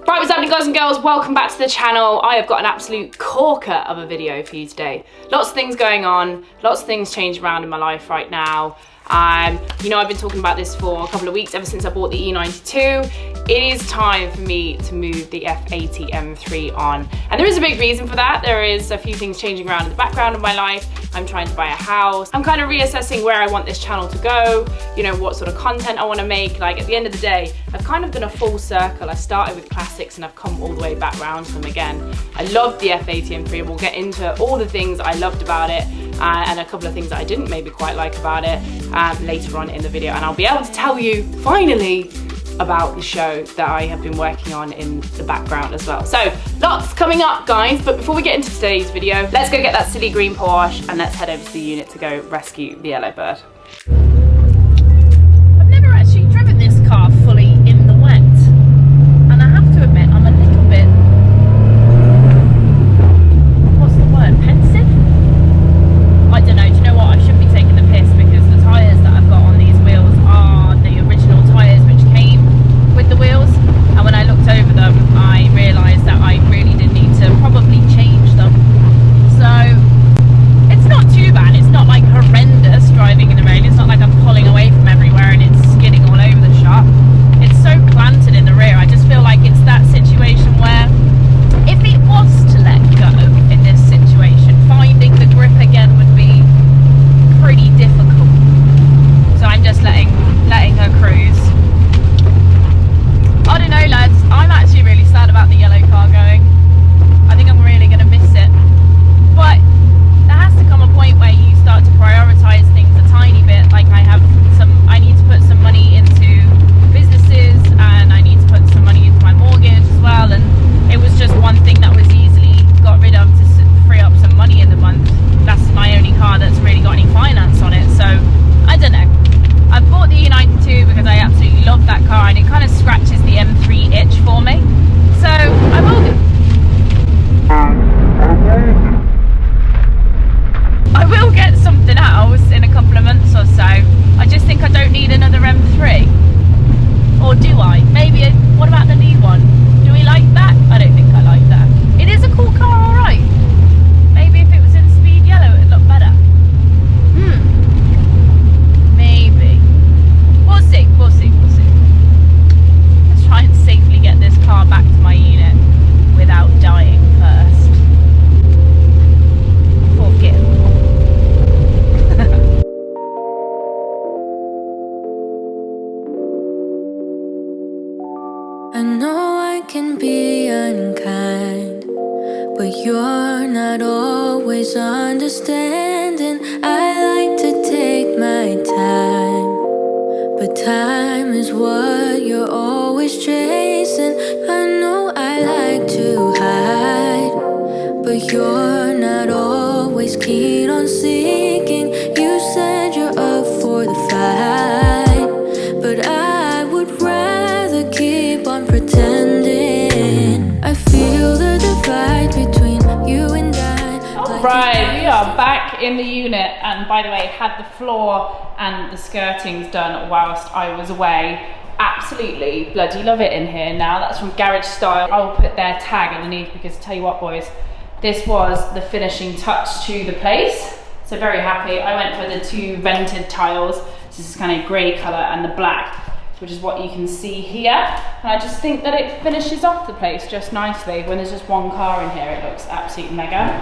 Right, what's happening, guys and girls? Welcome back to the channel. I have got an absolute corker of a video for you today. Lots of things going on, lots of things changing around in my life right now. You know, I've been talking about this for a couple of weeks, ever since I bought the E92. It is time for me to move the F80 M3 on. And there is a big reason for that. There is a few things changing around in the background of my life. I'm trying to buy a house. I'm kind of reassessing where I want this channel to go, you know, what sort of content I want to make. Like, at the end of the day, I've kind of done a full circle. I started with classics and I've come all the way back round to them again. I loved the F80 M3. We'll get into all the things I loved about it and a couple of things that I didn't maybe quite like about it later on in the video. And I'll be able to tell you, finally, about the show that I have been working on in the background as well. So lots coming up, guys, but before we get into today's video, let's go get that silly green Porsche and let's head over to the unit to go rescue the yellow bird. I've never actually driven this car fully in the wet, and I have to admit I'm a little bit, what's the word, pensive? I don't know, do you know what, I shouldn't be taking the piss because the tyres that I've got on these wheels are the original tyres which came with the wheels, and when I looked over them I realised that I really did need to probably change them. So it's not too bad, it's not like horrendous driving in the rain, it's not like I'm pulling away from everywhere and it's skidding all over the shop. It's so planted in the rear. I just feel like it's that situation where if it was to let go in this situation, finding the grip again would be pretty difficult. So I'm just letting her cruise. I don't know, lads, I'm actually really sad about the yellow car going. I think I'm really going to miss it. But there has to come a point where you start to prioritise things a tiny bit. Like I need to put some money into businesses and I need to put some money into my mortgage as well. And it was just one thing that was easily got rid of to free up some money in the month. That's my only car that's really got any finance on it. So I don't know. I bought the E92 because I absolutely love that car and it kind of scratches the M3 itch for me. So I will do. I will get something else in a couple of months or so. I just think I don't need another M3. Or do I? Maybe, what about the new one? Do we like that? I don't think I like that. It is a cool car, alright. Maybe if it was in speed yellow it'd look better. Maybe. We'll see, we'll see, we'll see. Let's try and safely get this car back to my unit without dying first. Forgive. I know I can be unkind, but you're not always understanding. I like to take my time, but time is what you're always chasing. I know I like to hide, but you're not always keen on seeking. You said you're up for the fight, but I would rather keep on pretending. I feel the divide between you and I. Right, we are back in the unit, and by the way, had the floor and the skirtings done whilst I was away. Absolutely bloody love it in here now. That's from Garage Style. I will put their tag underneath because tell you what, boys, this was the finishing touch to the place. So very happy. I went for the two vented tiles. This is kind of grey colour and the black, which is what you can see here. And I just think that it finishes off the place just nicely. When there's just one car in here, it looks absolutely mega.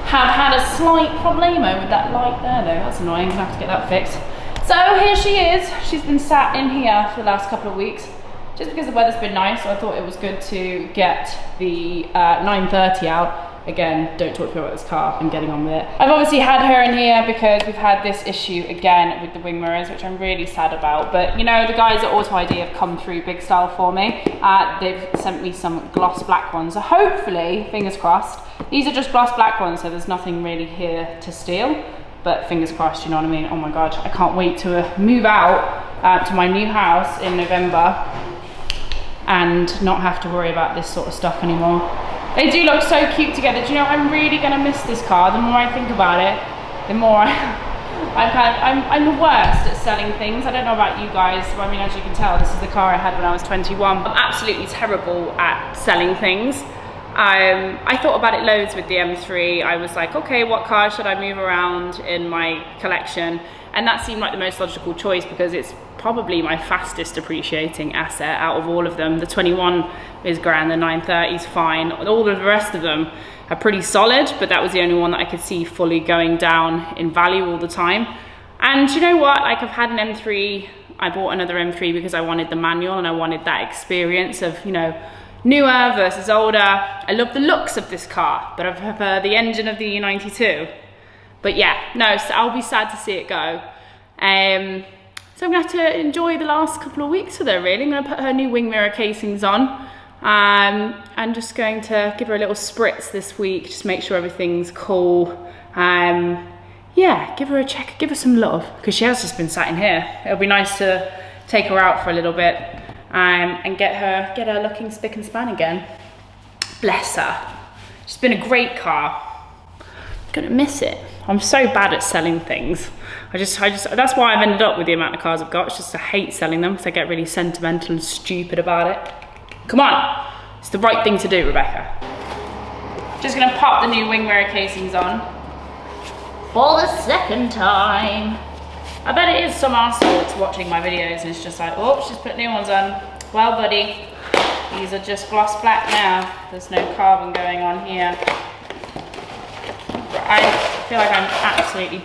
Have had a slight problemo with that light there though. That's annoying, gonna have to get that fixed. So here she is. She's been sat in here for the last couple of weeks, just because the weather's been nice. So I thought it was good to get the 930 out. Again, don't talk to me about this car, I'm getting on with it. I've obviously had her in here because we've had this issue again with the wing mirrors, which I'm really sad about. But you know, the guys at Auto ID have come through big style for me. They've sent me some gloss black ones. So hopefully, fingers crossed, these are just gloss black ones, so there's nothing really here to steal. But fingers crossed, you know what I mean? Oh my God, I can't wait to move out to my new house in November and not have to worry about this sort of stuff anymore. They do look so cute together. Do you know, I'm really gonna miss this car. The more I think about it, the more I'm the worst at selling things. I don't know about you guys. I mean, as you can tell, this is the car I had when I was 21. I'm absolutely terrible at selling things. I thought about it loads with the M3. I was like, okay, what car should I move around in my collection? And that seemed like the most logical choice because it's probably my fastest appreciating asset out of all of them. The 21 is grand, the 930 is fine. All of the rest of them are pretty solid, but that was the only one that I could see fully going down in value all the time. And you know what? Like, I've had an M3. I bought another M3 because I wanted the manual and I wanted that experience of, you know, newer versus older. I love the looks of this car, but I prefer the engine of the E92. But yeah, no, so I'll be sad to see it go. So I'm gonna have to enjoy the last couple of weeks with her, really. I'm gonna put her new wing mirror casings on. I'm just going to give her a little spritz this week, just make sure everything's cool. Yeah, give her a check, give her some love, because she has just been sat in here. It'll be nice to take her out for a little bit and get her looking spick and span again. Bless her. She's been a great car. Gonna miss it. I'm so bad at selling things. I just that's why I've ended up with the amount of cars I've got. It's just I hate selling them because I get really sentimental and stupid about it. Come on, it's the right thing to do, Rebecca. Just gonna pop the new wing mirror casings on for the second time. I bet it is some arsehole that's watching my videos and it's just like, oh, she's put new ones on. Well, buddy, these are just gloss black now. There's no carbon going on here. I feel like I'm absolutely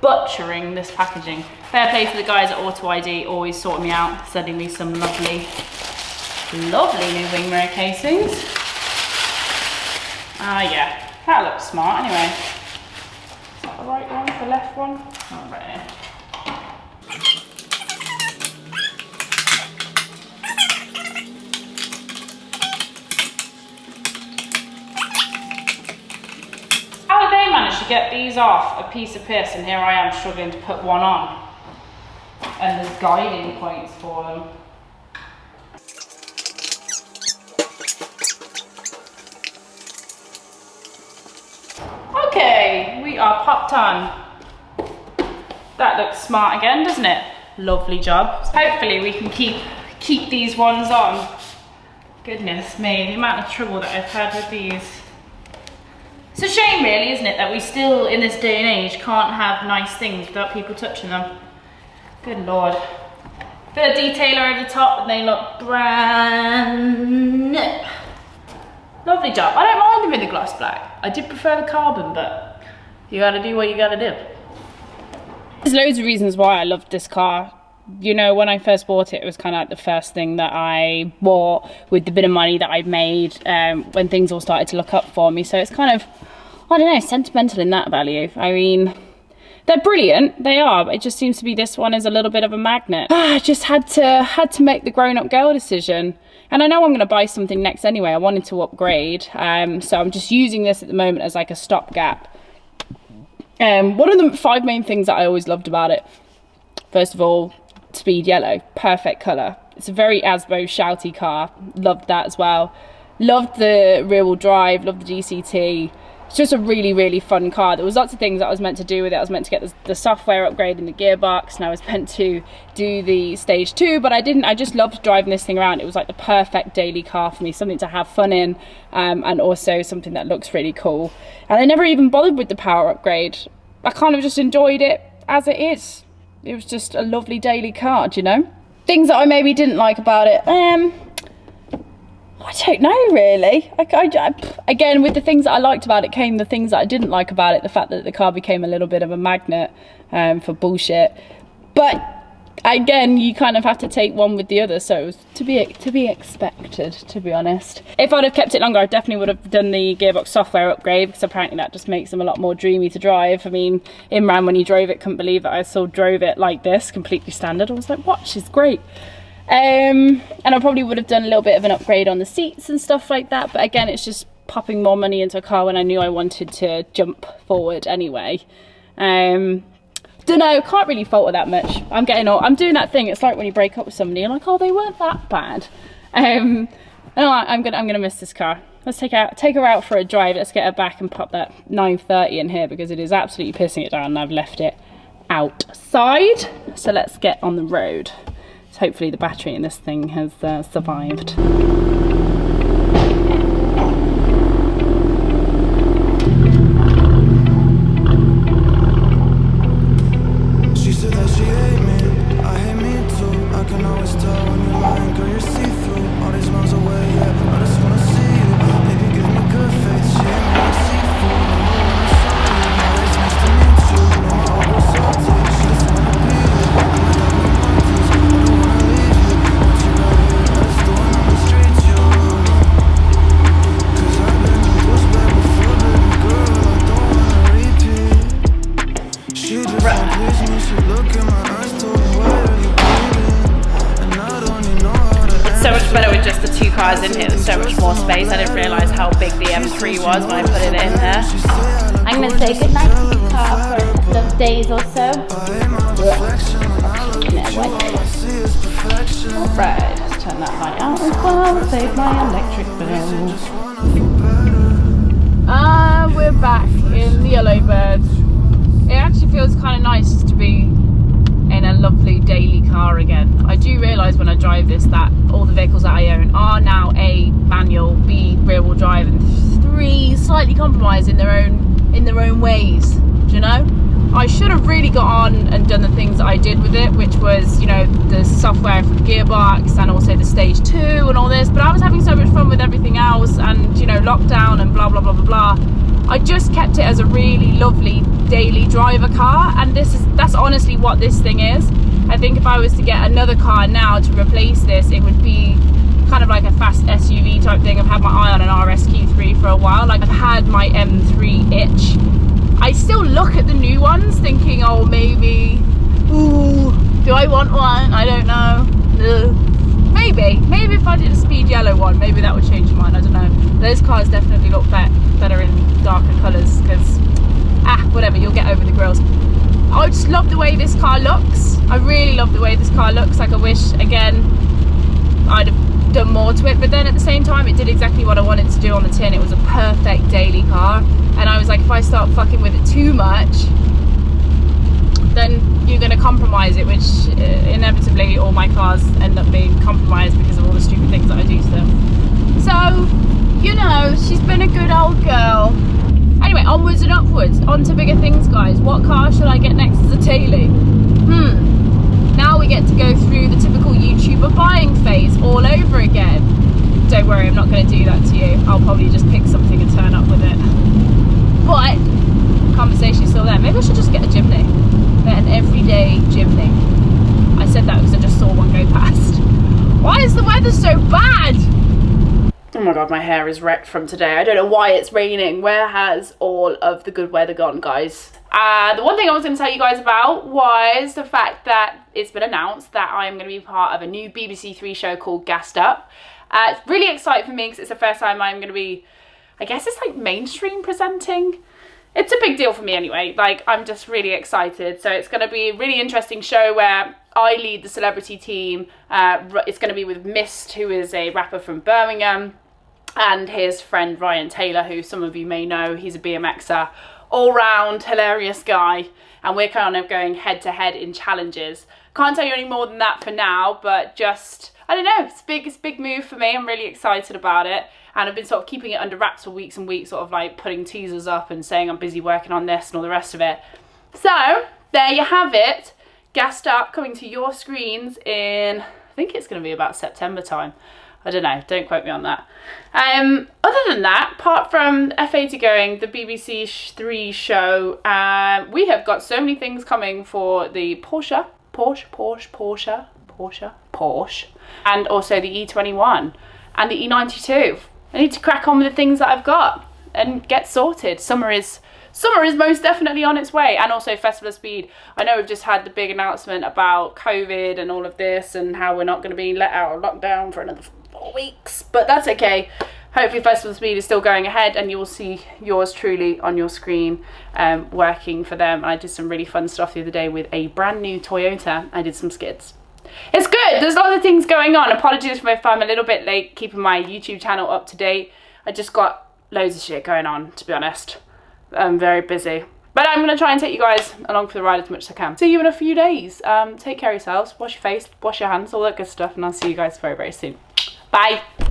butchering this packaging. Fair play to the guys at Auto ID, always sorting me out, sending me some lovely new wing mirror casings. Yeah, that looks smart anyway. Is that the right one, the left one? Oh, right here. How did they manage to get these off a piece of piss, and here I am struggling to put one on? And there's guiding points for them. Okay, we are popped on. That looks smart again, doesn't it? Lovely job. Hopefully we can keep these ones on. Goodness me, the amount of trouble that I've had with these. It's a shame really, isn't it, that we still, in this day and age, can't have nice things without people touching them. Good Lord. Bit of detailer over the top and they look brand new. Lovely job. I don't mind them in the gloss black. I did prefer the carbon, but you gotta do what you gotta do. There's loads of reasons why I loved this car. You know, when I first bought it, it was kind of like the first thing that I bought with the bit of money that I'd made when things all started to look up for me. So it's kind of, I don't know, sentimental in that value. I mean, they're brilliant, they are, but it just seems to be this one is a little bit of a magnet. I just had to make the grown-up girl decision. And I know I'm going to buy something next anyway. I wanted to upgrade, so I'm just using this at the moment as like a stopgap. One of the 5 main things that I always loved about it, first of all, speed yellow, perfect colour. It's a very ASBO shouty car, loved that as well. Loved the rear wheel drive, loved the DCT. It's just a really, really fun car. There was lots of things that I was meant to do with it. I was meant to get the software upgrade in the gearbox, and I was meant to do the stage 2, but I didn't. I just loved driving this thing around. It was like the perfect daily car for me, something to have fun in, and also something that looks really cool. And I never even bothered with the power upgrade. I kind of just enjoyed it as it is. It was just a lovely daily car, do you know? Things that I maybe didn't like about it, I don't know really. Again, with the things that I liked about it came the things that I didn't like about it. The fact that the car became a little bit of a magnet for bullshit. But again, you kind of have to take one with the other, so it was to be expected, to be honest. If I'd have kept it longer, I definitely would have done the gearbox software upgrade, because apparently that just makes them a lot more dreamy to drive. I mean, Imran, when he drove it, couldn't believe that I still drove it like this, completely standard. I was like, what? She's great. And I probably would have done a little bit of an upgrade on the seats and stuff like that, but again, it's just popping more money into a car when I knew I wanted to jump forward anyway. Don't know, can't really fault it that much. I'm doing that thing, it's like when you break up with somebody, you're like, oh, they weren't that bad. No, I'm gonna miss this car. Let's take her out for a drive. Let's get her back and pop that 930 in here because it is absolutely pissing it down and I've left it outside. So let's get on the road. So hopefully the battery in this thing has survived. She said that she hate me, I hate me too. I can always tell when you're lying, girl, you're see-through. All these miles away, yeah, I just wanna see you. Baby, give me good face, she ain't me like seafood. Remember when I saw you, now it's nice to meet you. Know my heart goes salty, she just wanna be you. I'm like diamond Montes, I don't wanna leave you. Once you got here, I just don't wanna mistreat you. Cause I've been in those bad before, baby girl, I don't wanna repeat. She just won't please me, she look in my eyes, told me why are you bleeding? And I don't even know how to It's so much better with just the 2 cars in here. There's so much more space. I didn't realise how big the M3 was when I put it in there. I'm going to say goodnight to the car for a couple of days or so. Alright, let's turn that light out as well. Save my electric bill. We're back in the Yellowbird. It actually feels kind of nice to be in a lovely daily car again. I do realise when I drive this that all the vehicles that I own are now A, manual, B, rear wheel drive, and 3, slightly compromised in their own ways. Do you know? I should have really got on and done the things that I did with it, which was, you know, the software for the gearbox and also the stage 2 and all this, but I was having so much fun with everything else and, you know, lockdown and blah blah blah blah blah. I just kept it as a really lovely daily driver car, and that's honestly what this thing is. I think if I was to get another car now to replace this, it would be kind of like a fast SUV type thing. I've had my eye on an RSQ3 for a while. Like, I've had my M3 itch. I still look at the new ones thinking, oh, maybe, ooh, do I want one? I don't know. Ugh. Maybe if I did a speed yellow one, maybe that would change your mind. I don't know. Those cars definitely look better in darker colours because, whatever, you'll get over the grills. I just love the way this car looks. I really love the way this car looks. Like, I wish, again, I'd have done more to it, but then at the same time it did exactly what I wanted to do on the tin. It was a perfect daily car, and I was like, if I start fucking with it too much, then you're going to compromise it, which inevitably all my cars end up being compromised because of all the stupid things that I do to them. So, you know, she's been a good old girl. Anyway, onwards and upwards, on to bigger things, guys. What car should I get next as a Taily? Now we get to go through the typical YouTuber buying phase all over again. Don't worry, I'm not going to do that to you. I'll probably just pick something and turn up with it. But conversation's still there. Maybe I should just get a Jimny. An everyday Jimny. I said that because I just saw one go past. Why is the weather so bad? Oh my god, my hair is wrecked from today. I don't know why it's raining. Where has all of the good weather gone, guys? The one thing I was going to tell you guys about was the fact that it's been announced that I'm going to be part of a new BBC Three show called Gassed Up. It's really exciting for me because it's the first time I'm going to be, I guess it's like mainstream presenting. It's a big deal for me anyway. Like, I'm just really excited. So it's going to be a really interesting show where I lead the celebrity team. It's going to be with Mist, who is a rapper from Birmingham, and his friend Ryan Taylor, who some of you may know. He's a BMXer, all-round hilarious guy, and we're kind of going head-to-head in challenges. Can't tell you any more than that for now, but just, I don't know, it's a big move for me. I'm really excited about it, and I've been sort of keeping it under wraps for weeks and weeks, sort of like putting teasers up and saying I'm busy working on this and all the rest of it. So there you have it, Gassed Up, coming to your screens in, I think it's going to be about September time. I don't know, don't quote me on that. Other than that, apart from F80 going, the BBC Three show, we have got so many things coming for the Porsche, and also the E21 and the E92. I need to crack on with the things that I've got and get sorted. Summer is most definitely on its way, and also Festival of Speed. I know we've just had the big announcement about COVID and all of this and how we're not going to be let out of lockdown for another 4 weeks, but that's okay. Hopefully Festival of Speed is still going ahead, and you will see yours truly on your screen working for them. I did some really fun stuff the other day with a brand new Toyota. I did some skids. It's good. There's a lot of things going on. Apologies if I'm a little bit late keeping my YouTube channel up to date. I just got loads of shit going on, to be honest. I'm very busy. But I'm going to try and take you guys along for the ride as much as I can. See you in a few days. Take care of yourselves. Wash your face, wash your hands, all that good stuff. And I'll see you guys very, very soon. Bye.